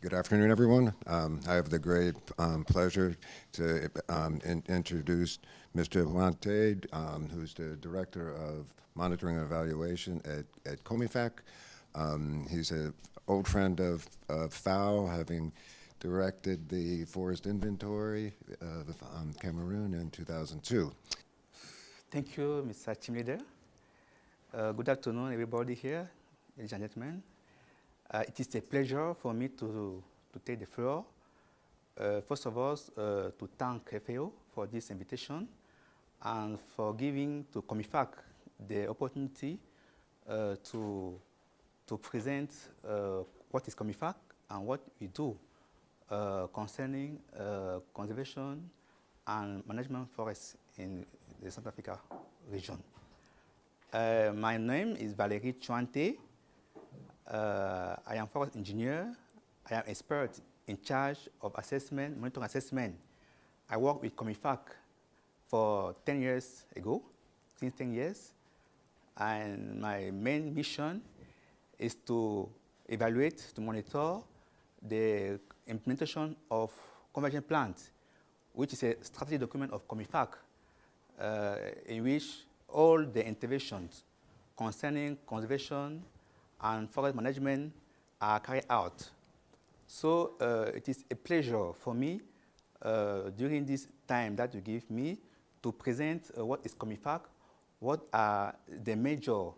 Good afternoon, everyone. I have the great pleasure to introduce Mr. Tchuante, who's the Director of Monitoring and Evaluation at COMIFAC. He's an old friend of FAO, having directed the forest inventory of Cameroon in 2002. Thank you, Mr. Team Leader. Good afternoon, everybody here, ladies and gentlemen. It is a pleasure for me to take the floor. First of all, to thank FAO for this invitation and for giving to COMIFAC the opportunity to present what is COMIFAC and what we do concerning conservation and management forests in the Central Africa region. My name is Tchuante. I am forest engineer. I am expert in charge of assessment, monitoring assessment. I worked with COMIFAC for 10 years ago, since 10 years. And my main mission is to evaluate, to monitor the implementation of convergence plans, which is a strategy document of COMIFAC, in which all the interventions concerning conservation and forest management are carried out. So it is a pleasure for me during this time that you give me to present what is COMIFAC, what are the major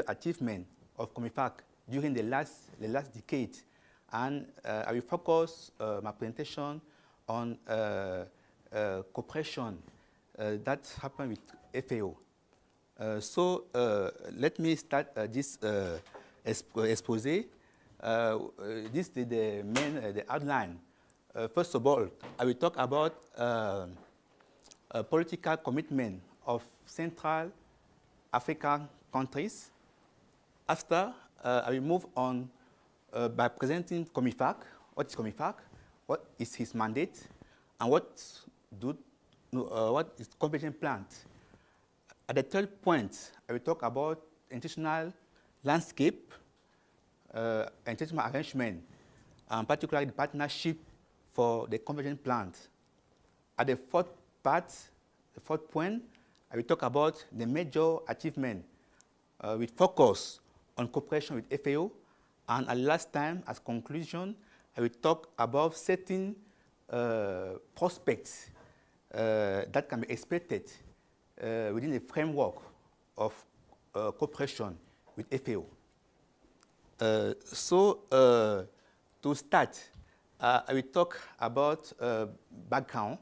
achievements of COMIFAC during the last decade, and I will focus my presentation on cooperation that happened with FAO. So let me start this expose. This is the main the outline. First of all, I will talk about a political commitment of Central African countries. After, I will move on by presenting COMIFAC. What is COMIFAC? What is his mandate? And what is convergence plan? At the third point, I will talk about institutional landscape, institutional arrangement, and particularly the partnership for the convergence plan. At the fourth point, I will talk about the major achievement with focus on cooperation with FAO. And at last time, as conclusion, I will talk about certain prospects that can be expected within the framework of cooperation with FAO. To start, I will talk about background,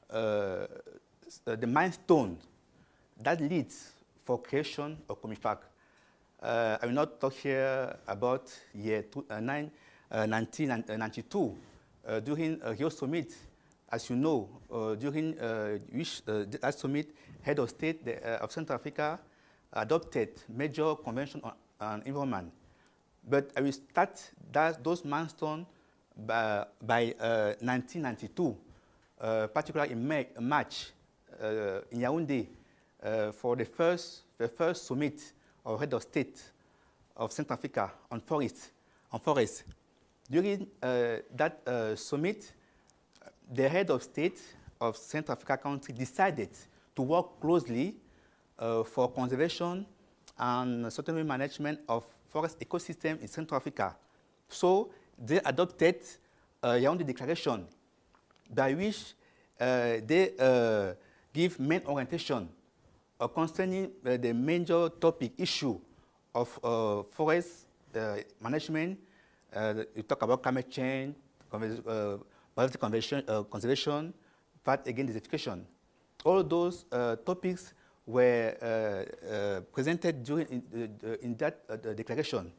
the milestone that leads for creation of COMIFAC. I will not talk here about year 1992 during Rio Summit. As you know, during that summit, head of state of Central Africa adopted major convention on environment. But I will start those milestones by 1992, particularly in March in Yaoundé, for the first summit of head of state of Central Africa on forest. During that summit, the head of state of Central Africa country decided to work closely for conservation and sustainable management of forest ecosystem in Central Africa. So they adopted Yaoundé Declaration, by which they give main orientation concerning the major topic issue of forest management. We talk about climate change, conservation, fight against desertification. All those topics were presented in that declaration.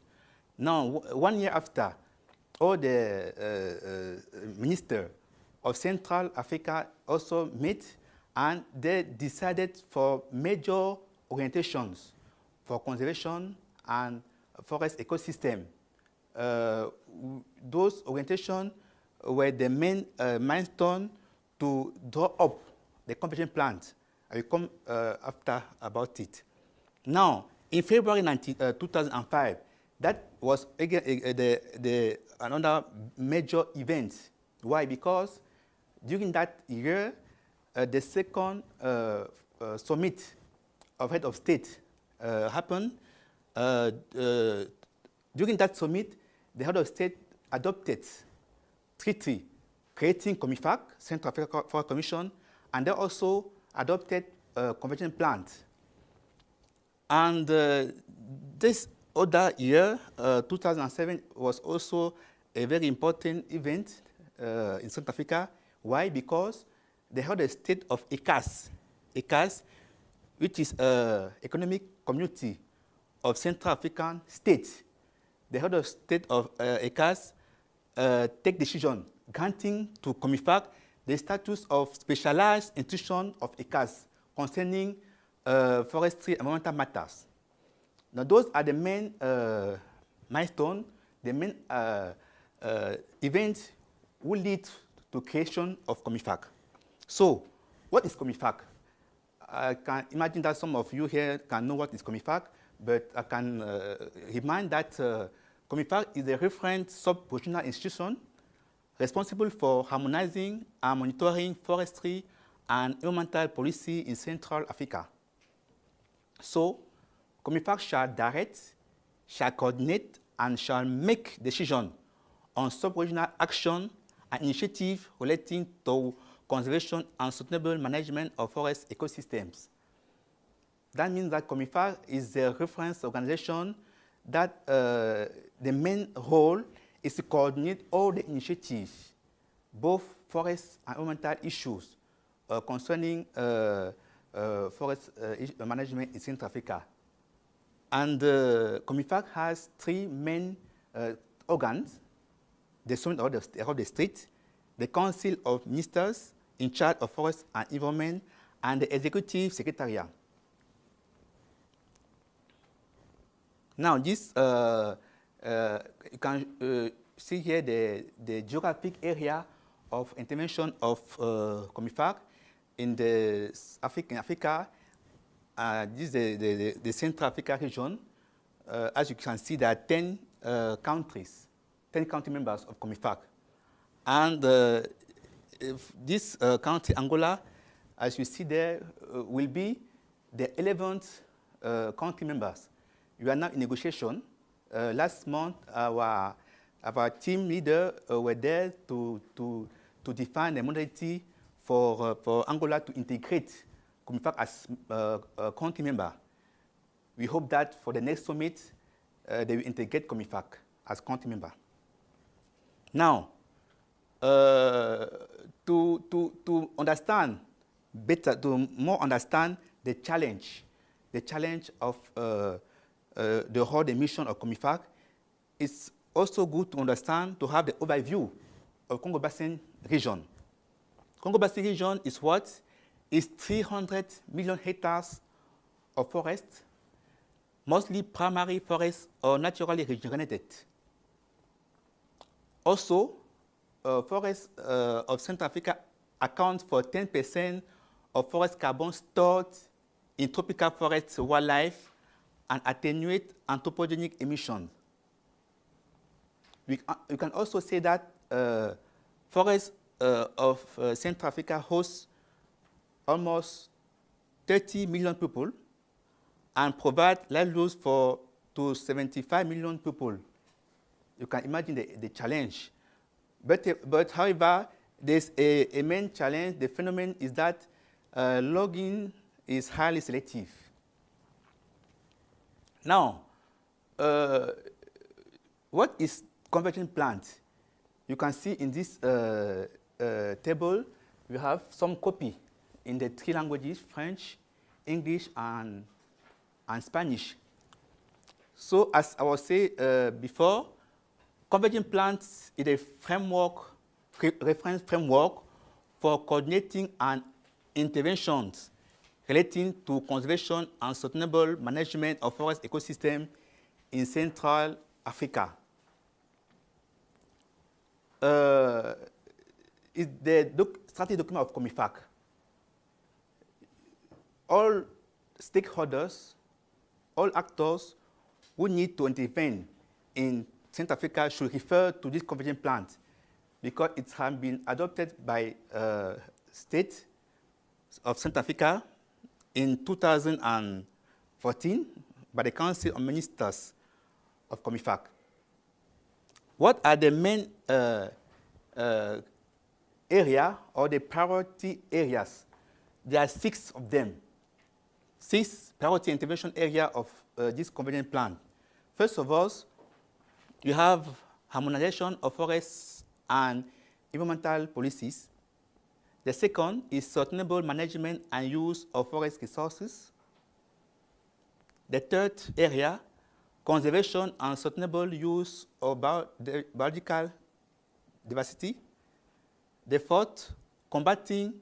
Now, 1 year after, all the ministers of Central Africa also met, and they decided for major orientations for conservation and forest ecosystem. Those orientations were the main milestone to draw up the convergence plans. I will come after about it. Now, in February 2005, That was again another major event. Why? Because during that year, the second summit of head of state happened. During that summit, the head of state adopted treaty creating COMIFAC, Central Africa Commission, and they also adopted convergence plans. And this other year, 2007, was also a very important event in South Africa. Why? Because they had a state of ECAS, which is an economic community of Central African states. They had a state of ECAS take decision granting to COMIFAC the status of specialized institution of ECAS concerning forestry and environmental matters. Now, those are the main milestones, the main events will lead to creation of COMIFAC. So, what is COMIFAC? I can imagine that some of you here can know what is COMIFAC, but I can remind that COMIFAC is a reference sub-regional institution responsible for harmonizing and monitoring forestry and environmental policy in Central Africa. So, COMIFAC shall direct, shall coordinate, and shall make decisions on sub-regional action and initiatives relating to conservation and sustainable management of forest ecosystems. That means that COMIFAC is a reference organization that the main role is to coordinate all the initiatives, both forest and environmental issues concerning forest management in Central Africa. And COMIFAC has three main organs: the Summit of the State, the Council of Ministers in charge of forest and environment, and the Executive Secretariat. Now, this you can see here the geographic area of intervention of COMIFAC in Africa. This is the Central Africa region. As you can see, there are 10 countries, 10 country members of COMIFAC. And this country, Angola, as you see there, will be the 11th country members. We are now in negotiation. Last month, our team leader were there to define the modality for Angola to integrate COMIFAC as a country member. We hope that for the next summit, they will integrate COMIFAC as country member. Now, to understand better, to more understand the challenge of the whole mission of COMIFAC, it's also good to understand, to have the overview of Congo Basin region. Congo Basin region is what? Is 300 million hectares of forest, mostly primary forests or naturally regenerated. Also, forests of Central Africa account for 10% of forest carbon stored in tropical forest wildlife and attenuate anthropogenic emissions. We can also say that forests of Central Africa host almost 30 million people and provide livelihoods to 75 million people. You can imagine the challenge. But however, there's a main challenge. The phenomenon is that logging is highly selective. Now, what is convergence plant? You can see in this table, we have some copy in the three languages: French, English, and Spanish. So, as I was saying before, convergence plans is a reference framework for coordinating and interventions relating to conservation and sustainable management of forest ecosystem in Central Africa. It's the strategy document of COMIFAC. All stakeholders, all actors who need to intervene in Central Africa should refer to this convergence plan because it has been adopted by states of Central Africa in 2014 by the Council of Ministers of COMIFAC. What are the main area or the priority areas? There are 6 of them. 6 priority intervention areas of this convergence plan. First of all, you have harmonization of forests and environmental policies. The second is sustainable management and use of forest resources. The third area, conservation and sustainable use of biological diversity. The fourth, combating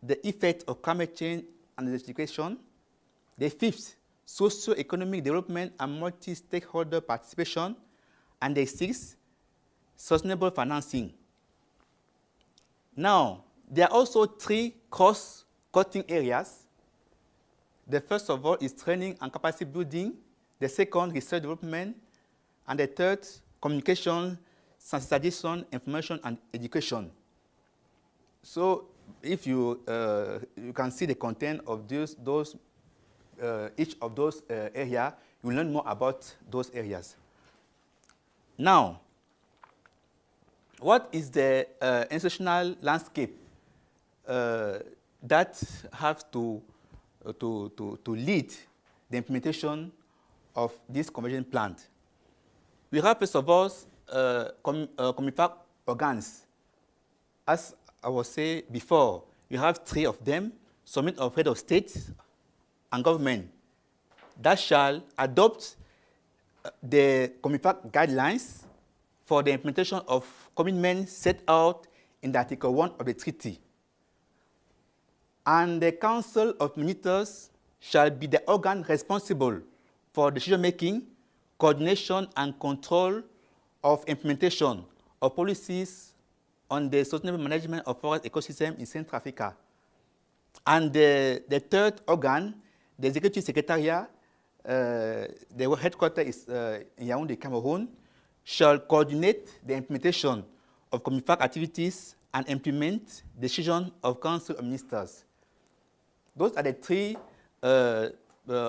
the effect of climate change and desertification. The fifth, socio-economic development and multi-stakeholder participation. And the sixth, sustainable financing. Now, there are also 3 cost-cutting areas. The first of all is training and capacity building. The second, research development. And the third, communication, sensitization, information, and education. So if you can see the content of each of those areas, you will learn more about those areas. Now, what is the institutional landscape that have to lead the implementation of this convergence plan? We have, first of all, COMIFAC organs. As I was saying before, you have 3 of them, Summit of Head of State and Government, that shall adopt the COMIFAC guidelines for the implementation of commitments set out in the Article 1 of the treaty. And the Council of Ministers shall be the organ responsible for decision-making, coordination, and control of implementation of policies on the sustainable management of forest ecosystem in Central Africa. And the third organ, the Executive Secretariat, the headquarters is in Yaoundé, Cameroon, shall coordinate the implementation of COMIFAC activities and implement decisions of Council of Ministers. Those are the 3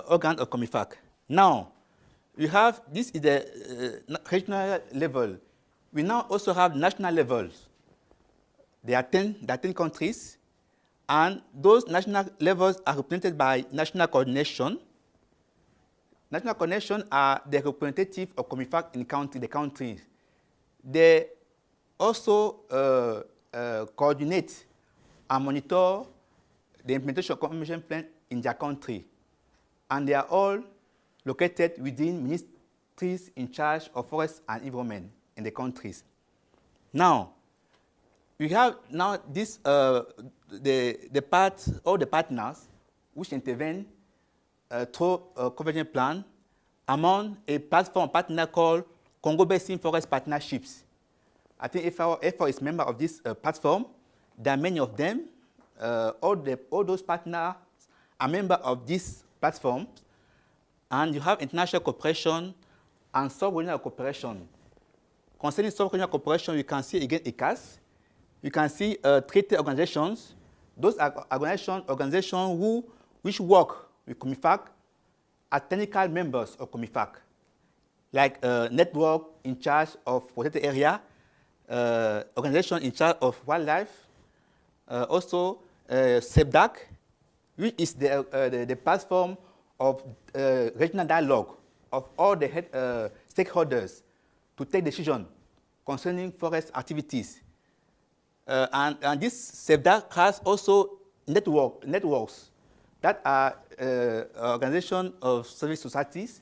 organs of COMIFAC. Now, we have, this is the regional level. We now also have national levels. There are 10 countries, and those national levels are represented by national coordination. National coordination are the representative of COMIFAC in the countries. They also coordinate and monitor the implementation of convergence plan in their country. And they are all located within ministries in charge of forest and environment in the countries. Now, we have now this, all the partners which intervene through a convergence plan among a platform partner called Congo Basin Forest Partnerships. I think FAO is a member of this platform. There are many of them. All those partners are members of this platform. And you have international cooperation and sub-regional cooperation. Concerning sub-regional cooperation, you can see again ICAS. You can see treaty organizations. Those are organizations which work with COMIFAC as technical members of COMIFAC, like network in charge of protected area, organization in charge of wildlife, also SEPDAC, which is the platform of regional dialogue of all the stakeholders to take decisions concerning forest activities. And this SEPDAC has also networks that are organizations of civil societies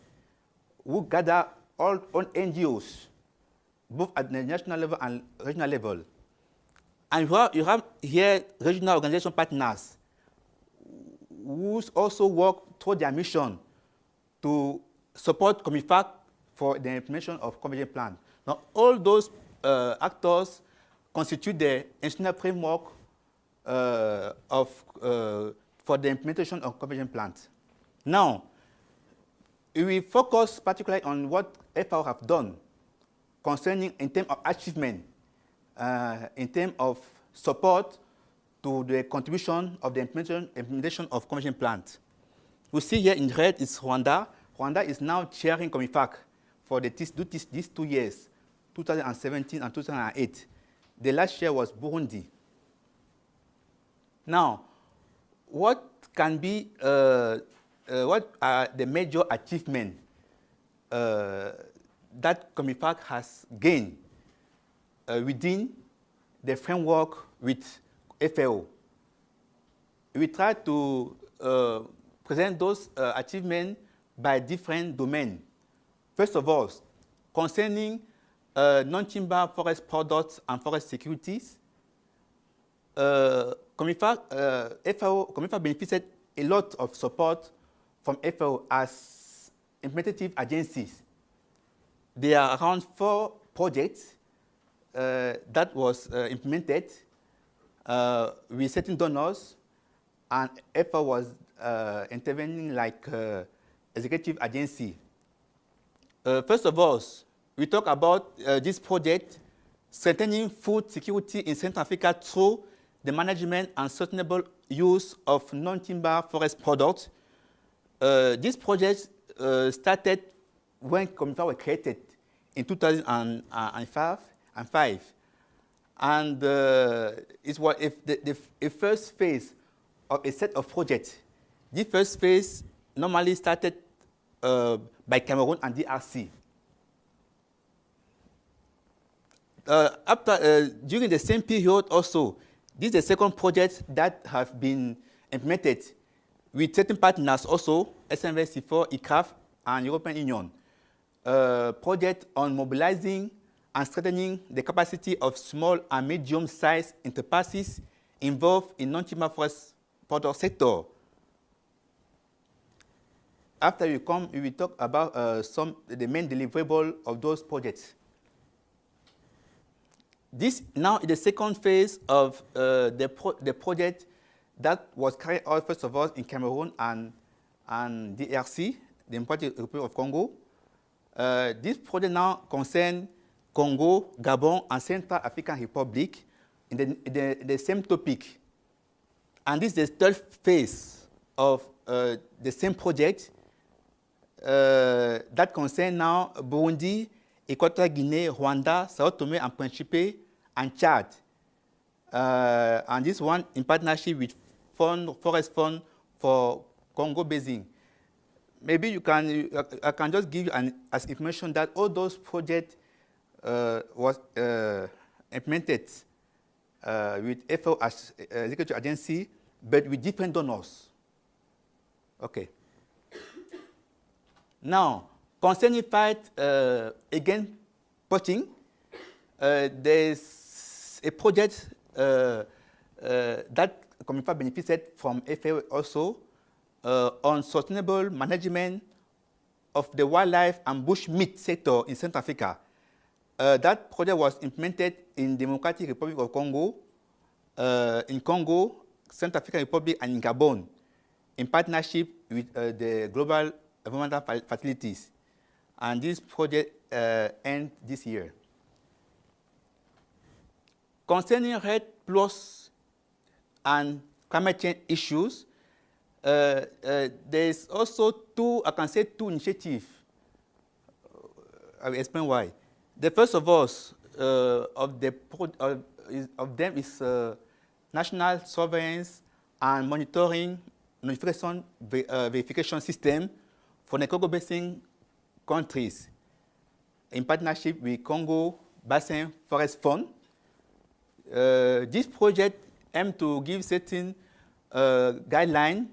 who gather all on NGOs, both at the national level and regional level. And you have here regional organization partners who also work toward their mission to support COMIFAC for the implementation of convergence plan. Now, all those actors constitute the institutional framework for the implementation of convergence plans. Now, we focus particularly on what FAO have done concerning in terms of achievement, in terms of support to the contribution of the implementation of convergence plans. We see here in red is Rwanda. Rwanda is now chairing COMIFAC for these 2 years, 2017 and 2008. The last year was Burundi. Now, what can be, what are the major achievements that COMIFAC has gained within the framework with FAO? We try to present those achievements by different domains. First of all, concerning non-timber forest products and forest securities, COMIFAC benefited a lot of support from FAO as implementative agencies. There are around 4 projects that was implemented with certain donors, and FAO was intervening like executive agency. First of all, we talk about this project, strengthening food security in Central Africa through the management and sustainable use of non-timber forest products. This project started when COMIFAC was created in 2005, and it was the first phase of a set of projects. This first phase normally started by Cameroon and DRC. During the same period also, this is the second project that have been implemented with certain partners also, SMV, C4, ICRAF, and European Union. Project on mobilizing and strengthening the capacity of small and medium-sized enterprises involved in non-timber forest product sector. After we come, we will talk about the main deliverable of those projects. This now is the second phase of the project that was carried out, first of all, in Cameroon and DRC, the Democratic Republic of Congo. This project now concerns Congo, Gabon, and Central African Republic in the same topic. And this is the third phase of the same project that concerns now Burundi, Equatorial Guinea, Rwanda, Sao Tome and Principe, and Chad. And this one in partnership with Forest Fund for Congo Basin. Maybe I can just give you as information that all those projects was implemented with FAO as executive agency, but with different donors. Okay. Now, concerning fight against poaching, there's a project that COMIFAC benefited from FAO also on sustainable management of the wildlife and bush meat sector in Central Africa. That project was implemented in Democratic Republic of Congo, in Congo, Central African Republic, and in Gabon, in partnership with the global environmental facilities. And this project ends this year. Concerning REDD+ and climate change issues, there's also two initiatives. I will explain why. The first of all, of them is National Surveillance and Monitoring Notification Verification System for the Congo Basin countries in partnership with Congo Basin Forest Fund. This project aims to give certain guidelines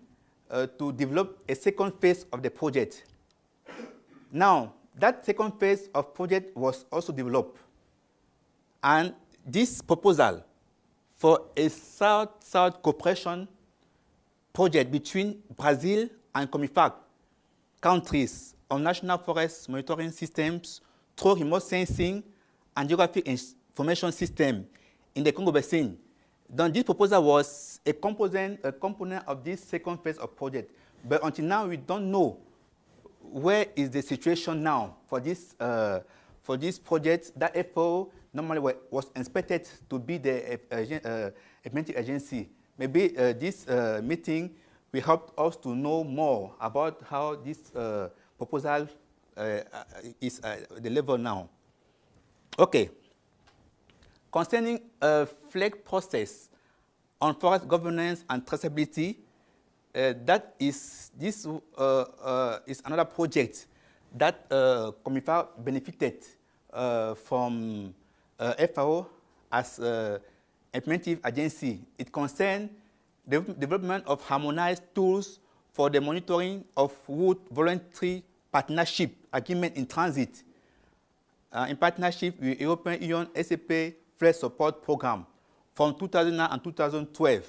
to develop a second phase of the project. Now, that second phase of project was also developed. And this proposal for a South-South cooperation project between Brazil and COMIFAC countries on national forest monitoring systems through remote sensing and geographic information system in the Congo Basin. Then this proposal was a component of this second phase of project. But until now, we don't know where is the situation now for this project that FAO normally was expected to be the implementing agency. Maybe this meeting will help us to know more about how this proposal is at the level now. Okay. Concerning flag process on forest governance and traceability, this is another project that COMIFAC benefited from FAO as implementing agency. It concerns the development of harmonized tools for the monitoring of wood voluntary partnership agreement in transit in partnership with European Union SAP Flood Support Program from 2009 and 2012.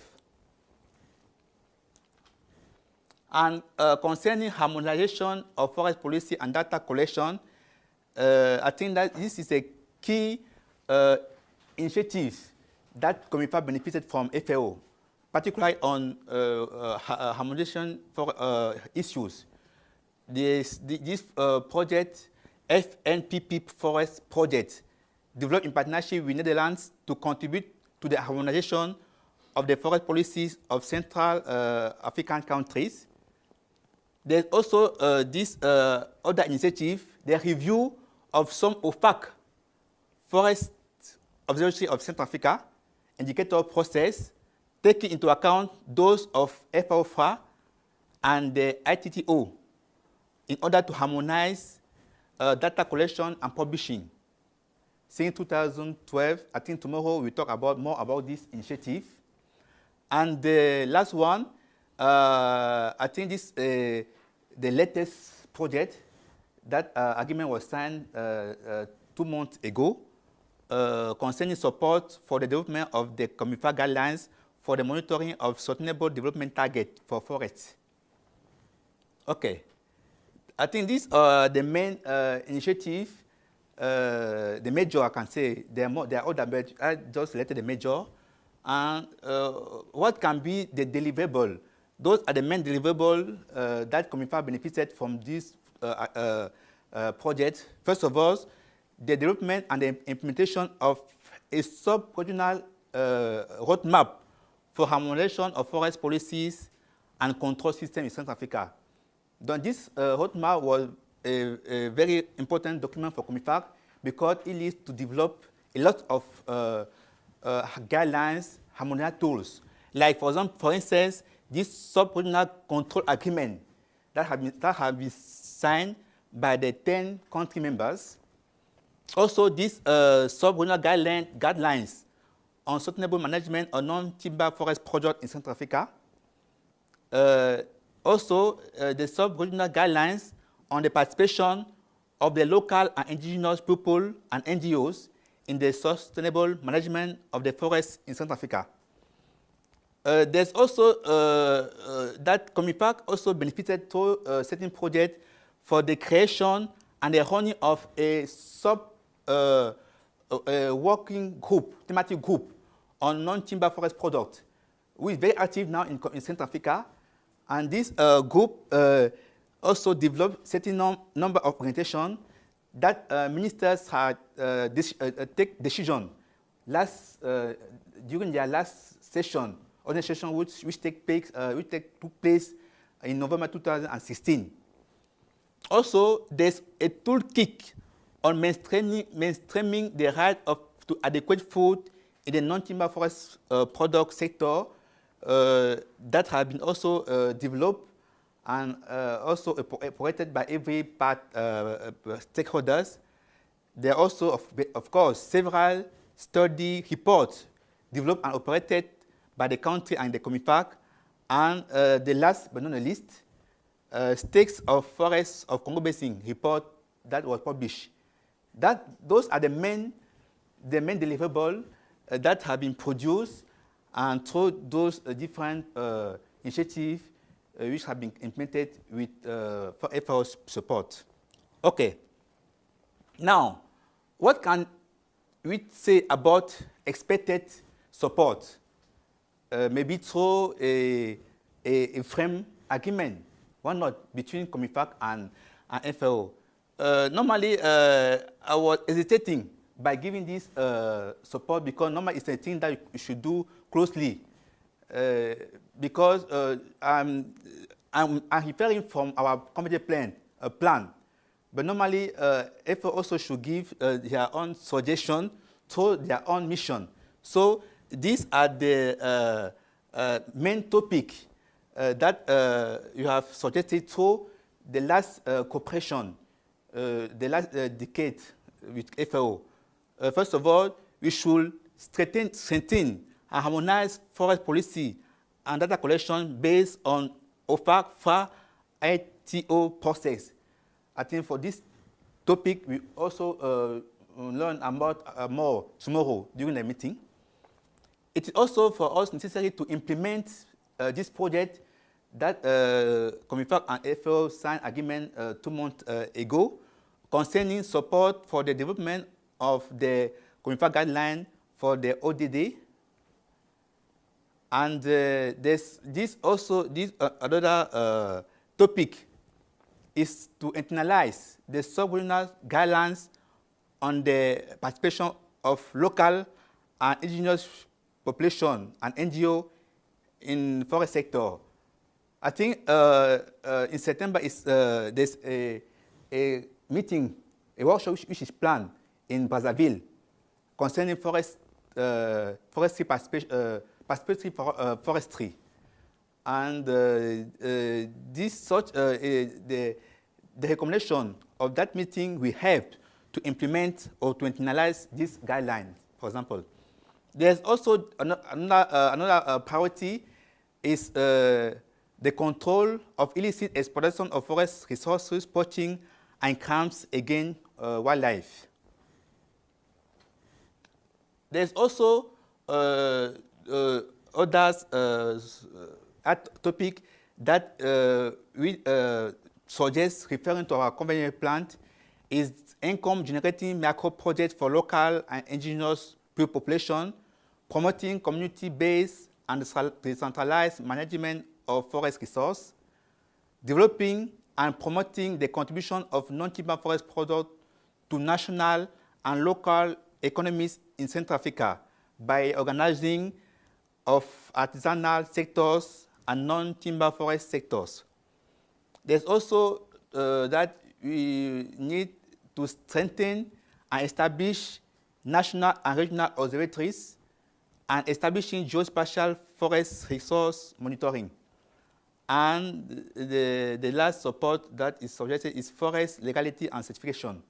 And concerning harmonization of forest policy and data collection, I think that this is a key initiative that COMIFAC benefited from FAO, particularly on harmonization for issues. This project, FNPP Forest Project, developed in partnership with Netherlands to contribute to the harmonization of the forest policies of Central African countries. There's also this other initiative, the review of some OFAC Forest Observatory of Central Africa indicator process, taking into account those of FAO and the ITTO in order to harmonize data collection and publishing. Since 2012, I think tomorrow we'll talk more about this initiative. And the last one, I think this the latest project that agreement was signed 2 months ago concerning support for the development of the COMIFAC guidelines for the monitoring of sustainable development target for forests. Okay, I think these are the main initiative. The major, I can say, there are other, but I just selected the major. And what can be the deliverable? Those are the main deliverable that COMIFAC benefited from this project. First of all, the development and the implementation of a sub-regional roadmap for harmonization of forest policies and control systems in Central Africa. Then this roadmap was a very important document for COMIFAC because it leads to develop a lot of guidelines, harmonized tools. Like, for instance, this sub-regional control agreement that have been signed by the 10 country members. Also, these sub-regional guidelines on sustainable management of non-timber forest projects in Central Africa. Also, the sub-regional guidelines on the participation of the local and indigenous people and NGOs in the sustainable management of the forests in Central Africa. There's also that COMIFAC also benefited to certain projects for the creation and the running of a working group, thematic group on non-timber forest products, which is very active now in Central Africa. And this group also developed certain number of orientation that ministers had take decision during their last session, organization which took place in November 2016. Also, there's a toolkit on mainstreaming the right to adequate food in the non-timber forest product sector that have been also developed and also operated by every part stakeholders. There are also, of course, several study reports developed and operated by the country and the COMIFAC. And the last but not the least, Stakes of Forests of Congo Basin report that was published. Those are the main deliverables that have been produced and through those different initiatives which have been implemented with FAO support. Okay. Now, what can we say about expected support? Maybe through a frame agreement, why not, between COMIFAC and FAO. Normally, I was hesitating by giving this support because normally it's a thing that you should do closely. Because I'm referring from our community plan. But normally, FAO also should give their own suggestion to their own mission. So these are the main topic that you have suggested to the last cooperation, the last decade with FAO. First of all, we should strengthen and harmonize forest policy and data collection based on OFAC, FA, ITO process. I think for this topic, we also learn about more tomorrow during the meeting. It is also for us necessary to implement this project that COMIFAC and FAO signed agreement 2 months ago concerning support for the development of the COMIFAC guideline for the ODD. And there's another topic is to internalize the sub-regional guidelines on the participation of local and indigenous population and NGO in forest sector. I think in September there's a meeting, a workshop which is planned in Brazzaville concerning forestry forestry. And the recommendation of that meeting will help to implement or to internalize this guideline, for example. There's also another priority is the control of illicit exploitation of forest resources, poaching, and crimes against wildlife. There's also other topic that we suggest referring to our convenient plant is income generating micro projects for local and indigenous population, promoting community-based and decentralized management of forest resources, developing and promoting the contribution of non-timber forest products to national and local economies in Central Africa by organizing of artisanal sectors and non-timber forest sectors. There's also that we need to strengthen and establish national and regional observatories and establishing geospatial forest resource monitoring. And the last support that is suggested is forest legality and certification.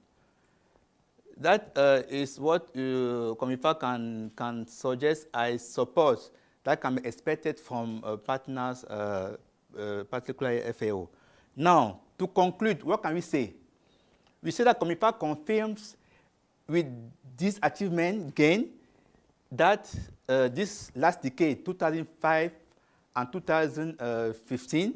That is what COMIFAC can suggest as support that can be expected from partners, particularly FAO. Now, to conclude, what can we say? We say that COMIFAC confirms with this achievement gain that this last decade, 2005 and 2015,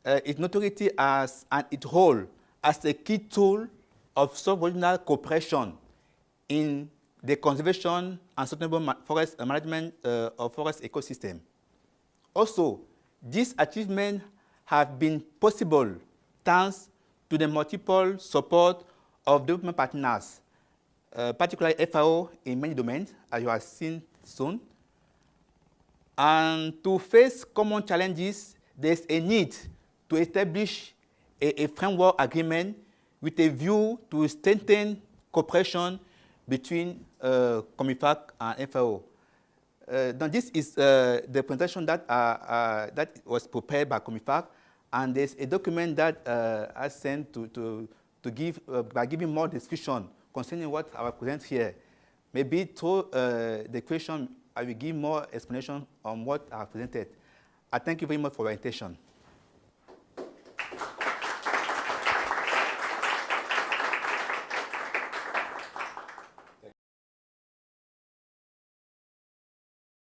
its notoriety as and its role as a key tool of sub-regional cooperation in the conservation and sustainable forest management of forest ecosystem. Also, these achievements have been possible thanks to the multiple support of development partners, particularly FAO in many domains, as you have seen soon. And to face common challenges, there's a need to establish a framework agreement with a view to strengthen cooperation between COMIFAC and FAO. Now this is the presentation that was prepared by COMIFAC, and there's a document that I sent to give by giving more description concerning what I will present here. Maybe through the question, I will give more explanation on what I have presented. I thank you very much for your attention.